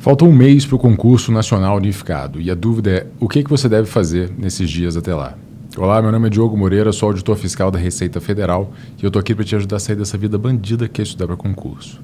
Falta um mês para o concurso nacional unificado e a dúvida é o que você deve fazer nesses dias até lá. Olá, meu nome é Diogo Moreira, sou auditor fiscal da Receita Federal e eu estou aqui para te ajudar a sair dessa vida bandida que é estudar para concurso.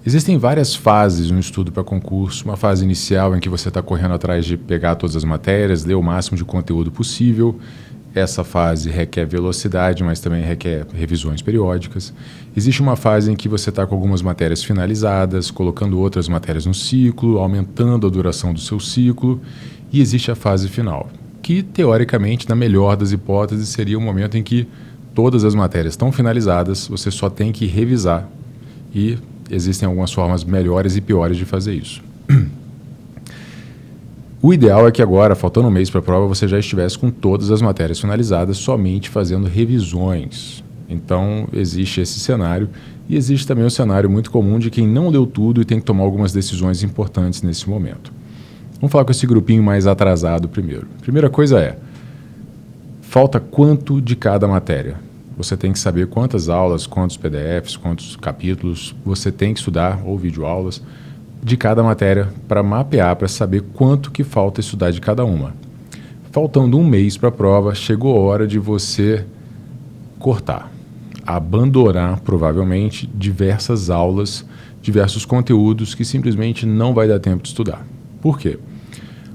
Existem várias fases no estudo para concurso, uma fase inicial em que você está correndo atrás de pegar todas as matérias, ler o máximo de conteúdo possível. Essa fase requer velocidade, mas também requer revisões periódicas. Existe uma fase em que você está com algumas matérias finalizadas, colocando outras matérias no ciclo, aumentando a duração do seu ciclo. E existe a fase final, que teoricamente, na melhor das hipóteses, seria o momento em que todas as matérias estão finalizadas, você só tem que revisar. E existem algumas formas melhores e piores de fazer isso. O ideal é que agora, faltando um mês para a prova, você já estivesse com todas as matérias finalizadas, somente fazendo revisões. Então, existe esse cenário e existe também o cenário muito comum de quem não leu tudo e tem que tomar algumas decisões importantes nesse momento. Vamos falar com esse grupinho mais atrasado primeiro. Primeira coisa é, falta quanto de cada matéria? Você tem que saber quantas aulas, quantos PDFs, quantos capítulos você tem que estudar, ou videoaulas, de cada matéria para mapear, para saber quanto que falta estudar de cada uma. Faltando um mês para a prova, chegou a hora de você cortar, abandonar provavelmente diversas aulas, diversos conteúdos que simplesmente não vai dar tempo de estudar. Por quê?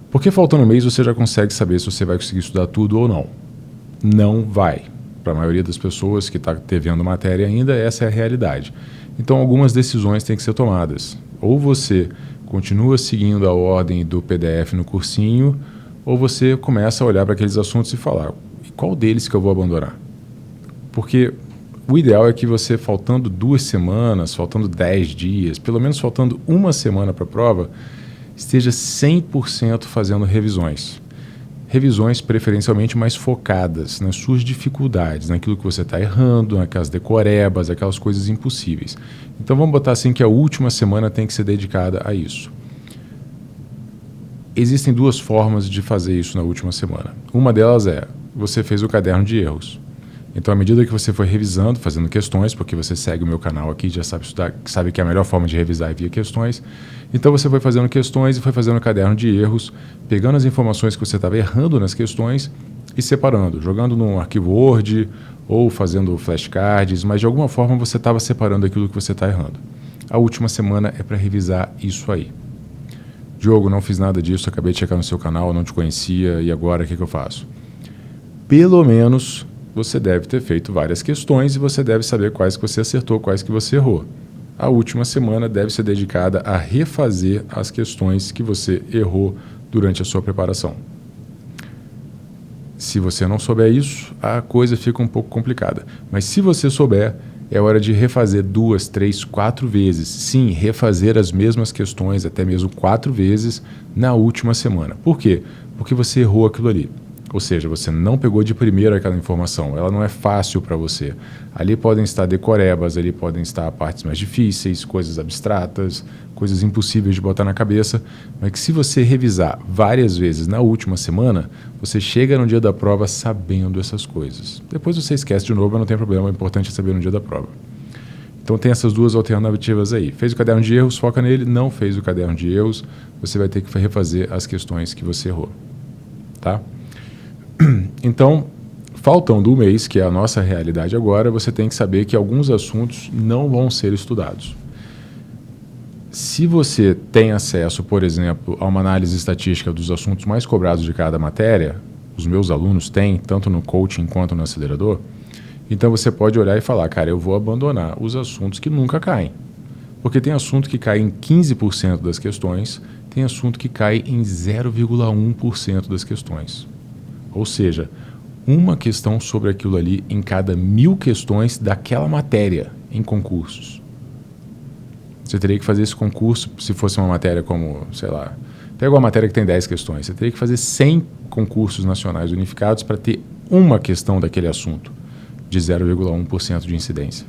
Porque faltando um mês você já consegue saber se você vai conseguir estudar tudo ou não. Não vai. Para a maioria das pessoas que está devendo matéria ainda, essa é a realidade. Então algumas decisões têm que ser tomadas. Ou você continua seguindo a ordem do PDF no cursinho, ou você começa a olhar para aqueles assuntos e falar, qual deles que eu vou abandonar? Porque o ideal é que você, faltando 2 semanas, faltando 10 dias, pelo menos faltando uma semana para a prova, esteja 100% fazendo revisões. Revisões preferencialmente mais focadas nas suas dificuldades, naquilo que você está errando, naquelas decorebas, aquelas coisas impossíveis. Então vamos botar assim que a última semana tem que ser dedicada a isso. Existem 2 formas de fazer isso na última semana. Uma delas é, você fez o caderno de erros. Então, à medida que você foi revisando, fazendo questões, porque você segue o meu canal aqui, já sabe estudar, sabe que a melhor forma de revisar é via questões. Então, você foi fazendo questões e foi fazendo o caderno de erros, pegando as informações que você estava errando nas questões e separando, jogando num arquivo Word ou fazendo flashcards, mas de alguma forma você estava separando aquilo que você está errando. A última semana é para revisar isso aí. Diogo, não fiz nada disso, acabei de checar no seu canal, não te conhecia e agora o que eu faço? Pelo menos você deve ter feito várias questões e você deve saber quais que você acertou, quais que você errou. A última semana deve ser dedicada a refazer as questões que você errou durante a sua preparação. Se você não souber isso, a coisa fica um pouco complicada. Mas se você souber, é hora de refazer 2, 3, 4 vezes. Sim, refazer as mesmas questões, até mesmo 4 vezes na última semana. Por quê? Porque você errou aquilo ali. Ou seja, você não pegou de primeira aquela informação, ela não é fácil para você. Ali podem estar decorebas, ali podem estar partes mais difíceis, coisas abstratas, coisas impossíveis de botar na cabeça, mas que se você revisar várias vezes na última semana, você chega no dia da prova sabendo essas coisas. Depois você esquece de novo, mas não tem problema, o importante é saber no dia da prova. Então tem essas 2 alternativas aí. Fez o caderno de erros, foca nele, não fez o caderno de erros, você vai ter que refazer as questões que você errou. Tá? Então, faltando um mês, que é a nossa realidade agora, você tem que saber que alguns assuntos não vão ser estudados. Se você tem acesso, por exemplo, a uma análise estatística dos assuntos mais cobrados de cada matéria, os meus alunos têm, tanto no coaching quanto no acelerador, então você pode olhar e falar, cara, eu vou abandonar os assuntos que nunca caem. Porque tem assunto que cai em 15% das questões, tem assunto que cai em 0,1% das questões. Ou seja, uma questão sobre aquilo ali em cada 1000 questões daquela matéria em concursos. Você teria que fazer esse concurso, se fosse uma matéria como, sei lá, pega uma matéria que tem 10 questões, você teria que fazer 100 concursos nacionais unificados para ter uma questão daquele assunto de 0,1% de incidência.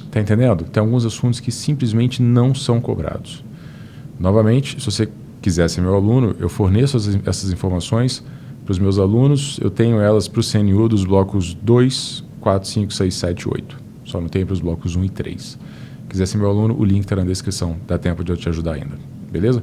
Está entendendo? Tem alguns assuntos que simplesmente não são cobrados. Novamente, se você quiser ser meu aluno, eu forneço essas informações para os meus alunos, eu tenho elas para o CNU dos blocos 2, 4, 5, 6, 7 e 8. Só não tenho para os blocos 1 e 3. quiser ser meu aluno, o link está na descrição. Dá tempo de eu te ajudar ainda. beleza?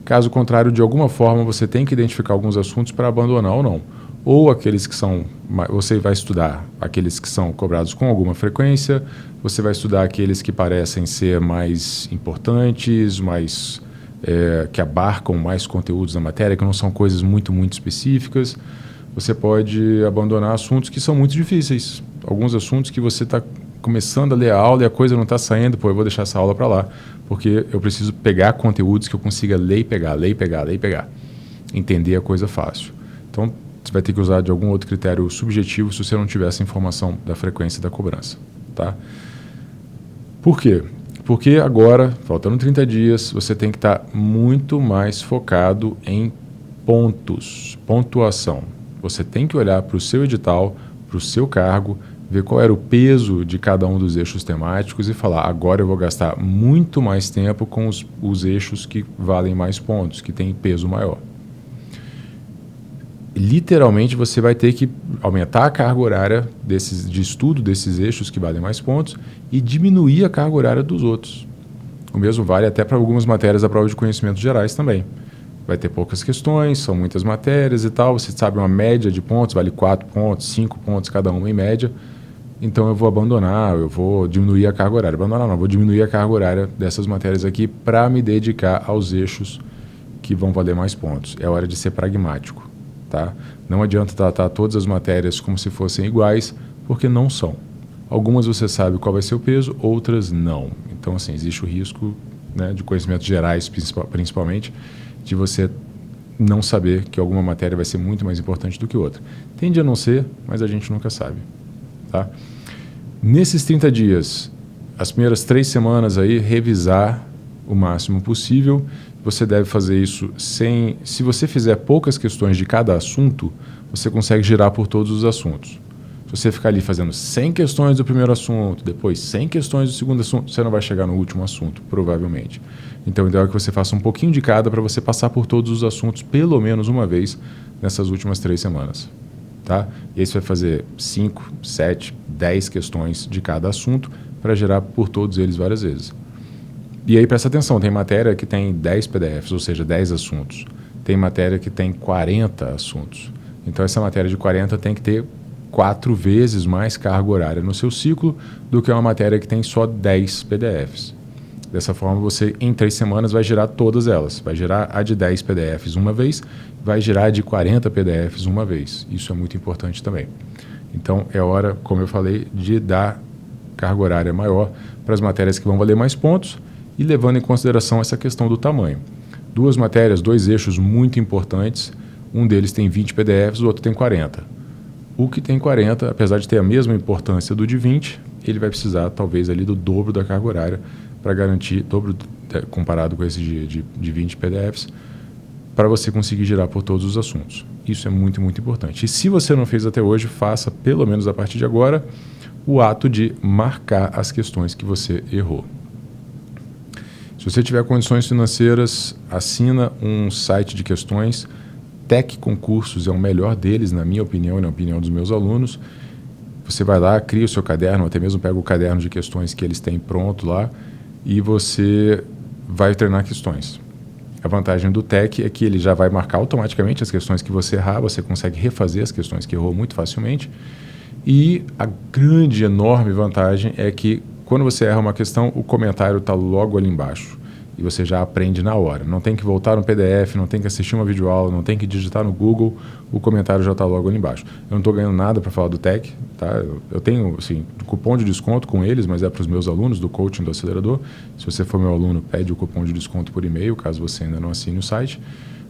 Caso contrário, de alguma forma, você tem que identificar alguns assuntos para abandonar ou não. Ou aqueles que são, você vai estudar aqueles que são cobrados com alguma frequência, você vai estudar aqueles que parecem ser mais importantes, que abarcam mais conteúdos da matéria, que não são coisas muito específicas. Você pode abandonar assuntos que são muito difíceis. Alguns assuntos que você está começando a ler a aula e a coisa não está saindo, eu vou deixar essa aula para lá, porque eu preciso pegar conteúdos que eu consiga ler e pegar. Entender a coisa fácil. Então, você vai ter que usar de algum outro critério subjetivo se você não tiver essa informação da frequência da cobrança. Tá? Por quê? Porque agora, faltando 30 dias, você tem que estar muito mais focado em pontos, pontuação. Você tem que olhar para o seu edital, para o seu cargo, ver qual era o peso de cada um dos eixos temáticos e falar, agora eu vou gastar muito mais tempo com os eixos que valem mais pontos, que têm peso maior. Literalmente você vai ter que aumentar a carga horária de estudo desses eixos que valem mais pontos e diminuir a carga horária dos outros. O mesmo vale até para algumas matérias da prova de conhecimentos gerais também. Vai ter poucas questões, são muitas matérias e tal, você sabe uma média de pontos, vale 4 pontos, 5 pontos cada uma em média, então eu vou abandonar, eu vou diminuir a carga horária. Abandonar não, vou diminuir a carga horária dessas matérias aqui para me dedicar aos eixos que vão valer mais pontos. É hora de ser pragmático. Tá? Não adianta tratar todas as matérias como se fossem iguais, porque não são. Algumas você sabe qual vai ser o peso, outras não. Então, assim, existe o risco, né, de conhecimentos gerais, principalmente, de você não saber que alguma matéria vai ser muito mais importante do que outra. Tende a não ser, mas a gente nunca sabe. Tá? Nesses 30 dias, as primeiras 3 semanas aí, revisar o máximo possível. Você deve fazer isso sem... Se você fizer poucas questões de cada assunto, você consegue girar por todos os assuntos. Se você ficar ali fazendo 100 questões do primeiro assunto, depois 100 questões do segundo assunto, você não vai chegar no último assunto, provavelmente. Então, o ideal é que você faça um pouquinho de cada para você passar por todos os assuntos pelo menos uma vez nessas últimas 3 semanas. Tá? E aí você vai fazer 5, 7, 10 questões de cada assunto para girar por todos eles várias vezes. E aí presta atenção, tem matéria que tem 10 PDFs, ou seja, 10 assuntos. Tem matéria que tem 40 assuntos. Então essa matéria de 40 tem que ter 4 vezes mais carga horária no seu ciclo do que uma matéria que tem só 10 PDFs. Dessa forma você, em 3 semanas, vai girar todas elas. Vai girar a de 10 PDFs uma vez, vai girar a de 40 PDFs uma vez. Isso é muito importante também. Então é hora, como eu falei, de dar carga horária maior para as matérias que vão valer mais pontos, e levando em consideração essa questão do tamanho. 2 matérias, 2 eixos muito importantes, um deles tem 20 PDFs, o outro tem 40. O que tem 40, apesar de ter a mesma importância do de 20, ele vai precisar talvez ali do dobro da carga horária para garantir, dobro comparado com esse de 20 PDFs, para você conseguir girar por todos os assuntos. Isso é muito importante. E se você não fez até hoje, faça, pelo menos a partir de agora, o ato de marcar as questões que você errou. Se você tiver condições financeiras, assina um site de questões. Tec Concursos é o melhor deles, na minha opinião e na opinião dos meus alunos. Você vai lá, cria o seu caderno, até mesmo pega o caderno de questões que eles têm pronto lá e você vai treinar questões. A vantagem do Tec é que ele já vai marcar automaticamente as questões que você errar, você consegue refazer as questões que errou muito facilmente. E a grande, enorme vantagem é que quando você erra uma questão, o comentário está logo ali embaixo e você já aprende na hora. Não tem que voltar no PDF, não tem que assistir uma videoaula, não tem que digitar no Google, o comentário já está logo ali embaixo. Eu não estou ganhando nada para falar do Tec, tá? Eu tenho assim, cupom de desconto com eles, mas é para os meus alunos do coaching do acelerador. Se você for meu aluno, pede o cupom de desconto por e-mail, caso você ainda não assine o site.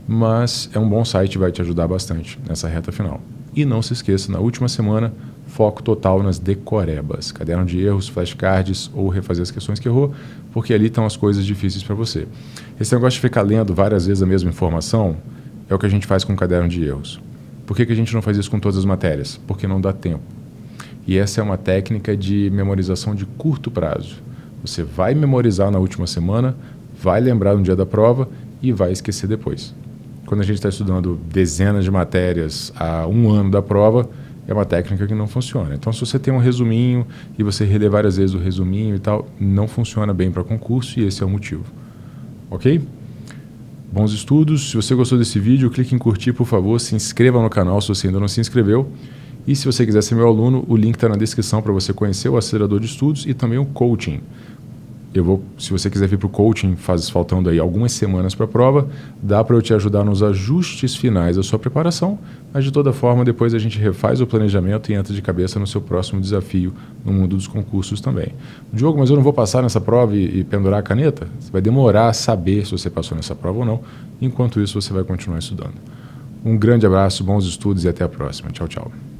Mas é um bom site e vai te ajudar bastante nessa reta final. E não se esqueça, na última semana, foco total nas decorebas, caderno de erros, flashcards ou refazer as questões que errou, porque ali estão as coisas difíceis para você. Esse negócio de ficar lendo várias vezes a mesma informação é o que a gente faz com o caderno de erros. Por que a gente não faz isso com todas as matérias? Porque não dá tempo. E essa é uma técnica de memorização de curto prazo. Você vai memorizar na última semana, vai lembrar no dia da prova e vai esquecer depois. Quando a gente está estudando dezenas de matérias há 1 ano da prova, é uma técnica que não funciona. Então, se você tem um resuminho e você relê várias vezes o resuminho e tal, não funciona bem para concurso e esse é o motivo. Ok? Bons estudos. Se você gostou desse vídeo, clique em curtir, por favor. Se inscreva no canal se você ainda não se inscreveu. E se você quiser ser meu aluno, o link está na descrição para você conhecer o acelerador de estudos e também o coaching. Se você quiser vir para o coaching, faltando aí algumas semanas para a prova, dá para eu te ajudar nos ajustes finais da sua preparação, mas de toda forma depois a gente refaz o planejamento e entra de cabeça no seu próximo desafio no mundo dos concursos também. Diogo, mas eu não vou passar nessa prova e pendurar a caneta? Você vai demorar a saber se você passou nessa prova ou não, enquanto isso você vai continuar estudando. Um grande abraço, bons estudos e até a próxima. Tchau, tchau.